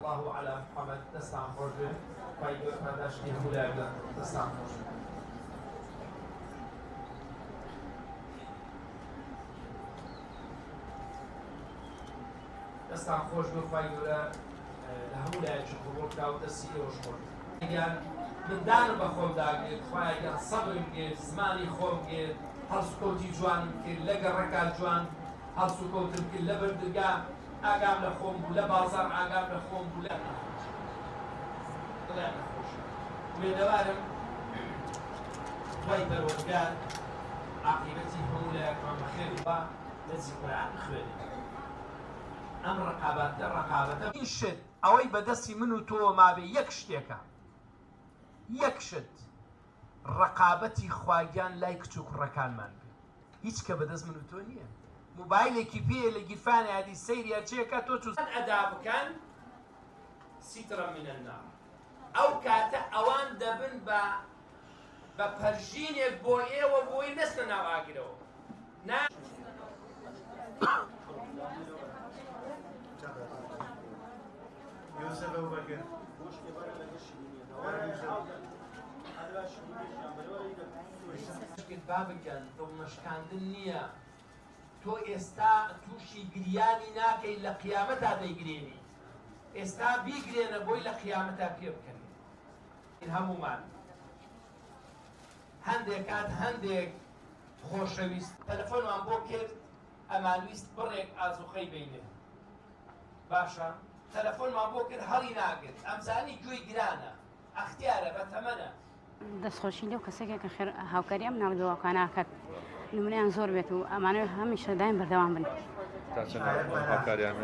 الله على محمد دستان خوش بێ خی گەورە پاداشتی هەموو لای بدات دستان خوش دستان خوش بێ خی گەورە لە هەموو لایەکی قبوڵ بکا و دەستی ئێوەش خۆش ئەگەر مندانم بە خۆم داگرێت خۆی ئەگەر سەبرم بگێت زمانی خۆم بگێت هەڵسوکەوتی جوانم کرد لە گەڕەکە جوان هەڵسوکەوتم کرد لە بەردرگا ئاگام لە خۆم بوو لە بازاڕ ئاگام لە خۆم بوو لە دڵیان نەخۆشە وێدەوارم دوای پەروەردگار عاقیبەتی هەموو لایەکمان بەخێر با لە جیبران بخوێنین ئەم ڕقابەتە این شت ئەوەی بەدەستی من و تۆ مابێ یەک شتێکە یەک شت ڕقابەتی خواگیان لای کچ و کوڕەکانمان بێ هیچ کە بەدەست من و تۆ نییە موبایلێکی پێ لە گیرفانی هادی سەیریا چێکە تۆ چوزان ئەدا بکەن سیترە منە النار ئەو کاتە ئەوان دەبن بە پەرژینێک بۆ ئێوە بۆی نەستە ناو ئاگرەوە بابگەن دڵنەشکاندن نییە تۆ ئێستا تووشی گریانی ناکەی لە قیامەتا دەیگرێنی ئێستا بیگرێنە بۆی لە قیامەتا پێ بکەن هەمومان هەندێک کات هەندێک خۆشەویست تەلەفۆنمان بۆ کرد ئەمانویست بڕێک ئازوخەی بینێ باشە تەلەفۆنمان بۆ کرد هەڵی ناگرت ئەمزانی گوێی گرانە ئەختیارە بەتەمەنە دەستخۆشی لەو کەسێکێکە خێر هاوکاری ئەم ناڵگەوەکاناکات نمونەیان زۆر بێت و ئەمانەوە هەمیشە دایم بەردەوام بن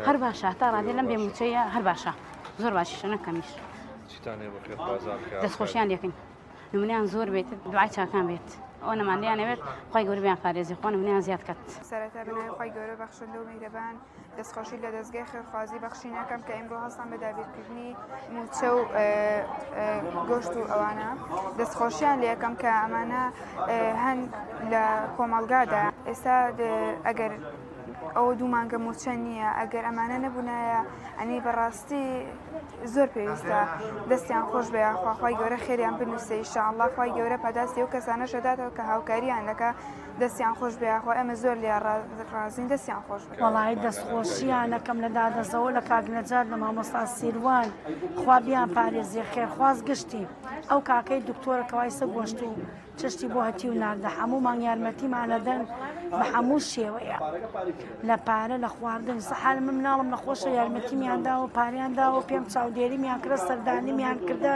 هەر باشە تا ڕادێ لەم بێموچەیە هەر باشە زۆر باشیشە نەکەمیش دەستخۆشیان لێکن نمونەیان زۆر بێت دوعای چاکان بێت ئەو نەماندەیانەوێت خی گەورە بیان پارێزی خۆ نمونەیان زیاد کات سەرەتا بنای خی گەورە بەخشندە و میهرەبان دەستخۆشی لە دەستگای خێرخوازی بەخشینەکەم کە ئەمڕۆ هەستان بە دابیرکردنی موچە و گۆشت و ئەوانە دەستخۆشیان لە یەکەم کە ئەمانە هەن لە کۆمەڵگادا ئێستا ئەگەر ئەوە دوو مانگە موچە نییە ئەگەر ئەمانە نەبوونایە ئەنی بەڕاستی زۆر پێویستە دەستیان خۆش بێ خواخوای گەورە خێریان بنووسێ ئینشاءالله خوای گەورە پاداستی ئەو کەسانە شەداتەوە کە هاوکاریان دەکا دەستیان خۆش بێ خۆ ئەمە زۆر لێ ڕازین دەستیان خۆش بێ وەڵای دەستخۆشیانەکەم لە دادەزەوە لە کاکنەجار لە مامۆستا سیروان خوا بیان پارێزیە خێرخواز گشتی ئەو کاکەی دکتۆرەکەوای سە گۆشت و چشتی بۆ هەتی و ناردە هەمومان یارمەتیمانەدەن بە هەموو شێوەیە لە پارە لە خواردن سەحال من مناڵم نەخۆشە یارمەتیمیاندا و پاریاندا و پێم چاودێریمیان کرە سەردانیمیان کردە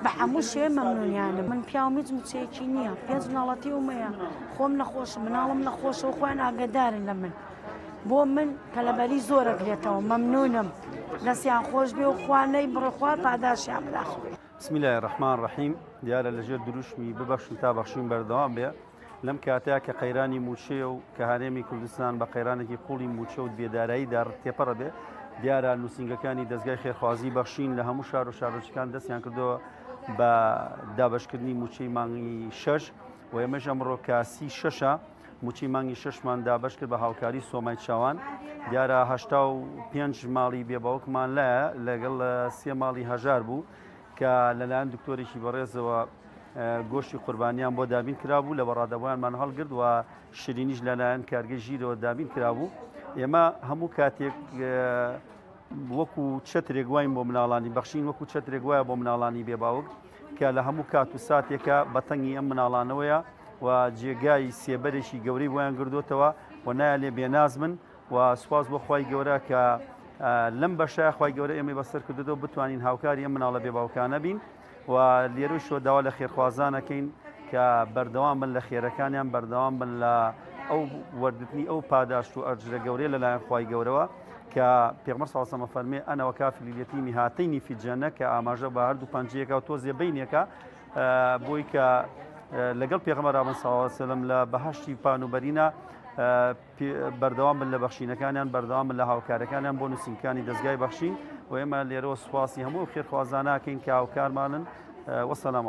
بە هەموو شێوە مەمنونیانم من پیاوم هیچ موچەیەکی نییە پێنج مناڵەتی ومەیە خۆم نەخۆشم مناڵم نەخۆشە و خۆیان ئاگادارن لە من بۆ من کەلەبەری زۆر ئەگرێتەوە مەمنونم دەستیان خۆش بێ و خوانەی بڕخوا پاداشیان بداخ بسم الله الرحمن الرحیم دیارە لەژێر دروشمی ببەخشین تا بەخشین بەردەوام بێ لەم کاتەیە کە قەیرانی موچێ و کە هەرێمی کوردستان بە قەیرانێکی قوڵی موچە و بێداراییدا تێپەڕە بێ دیارە نووسنگەکانی دەستگای خێرخوازی بەخشین لە هەموو شار و شارۆچکان دەستیان کردەوە بە دابەشکردنی موچەی مانگی 6 و ئێمەش ئەمڕۆ کاسی 6ە موچەی مانگی 6مان دابەش کرد بە هاوکاری سۆمای چاوان دیارە 85 ماڵی بێباوکمان لایە لەگەڵ 3 ماڵی هەژار بوو کە لەلایەن دکتۆرێکی بەڕێزەوە گۆشتی قوربانیان بۆ دابین کرابوو لە بەڕادەبوویانمان هەڵگرت و شرینیش لەلایەن کارگەی ژیرەوە دابین کرابوو ئێمە هەموو کاتێک وەکو چەترێک واین بۆ مناڵانی بەخشین وەکو چەترێک وایە بۆ مناڵانی بێباوک کە لە هەموو کات و ساتێکە بەتەنگی ئەم مناڵانەوەیە و جێگای سێبەرێکی گەورەی بۆیان گردوتەوە و نایە لێ بێناز من و سوپاس بۆ خوای گەورە کە لەم بەشای خوای گەورە ئێمە بەسەر کردەوە بتوانین هاوکاری ئەم مناڵە بێباوکانە بین و لێرە شۆ داوا لە خێرخوازانەکەین کە بەردەوام بن لە خێرەکانیان بەردەوام بن لە ئەو وەردگرتنی ئەو پاداش و ئەجرە گەورەی لەلایەن خوای گەورەوە کە پێغمبەر صلی الله علیه و سلم فەرمێ ئەنا وەکافل الیتیم هاتین فی الجنة کە ئاماژە بە هەردوو پەنجەیەکە و تۆزێ بینێکە بۆی کە لەگەڵ پێغمبەر صلی الله علیه و سلم لە بەهەشتی پانوبەرینە بەردەوام بن لە بەخشینەکانیان بەردەوام بن لە هاوکارەکانیان بۆ نووسینەکانی دەستگای بەخشین و ئێمە لێرەوە سوپاسی هەموو خێرخوازانە کەین کە هاوکارمانن وەسەلام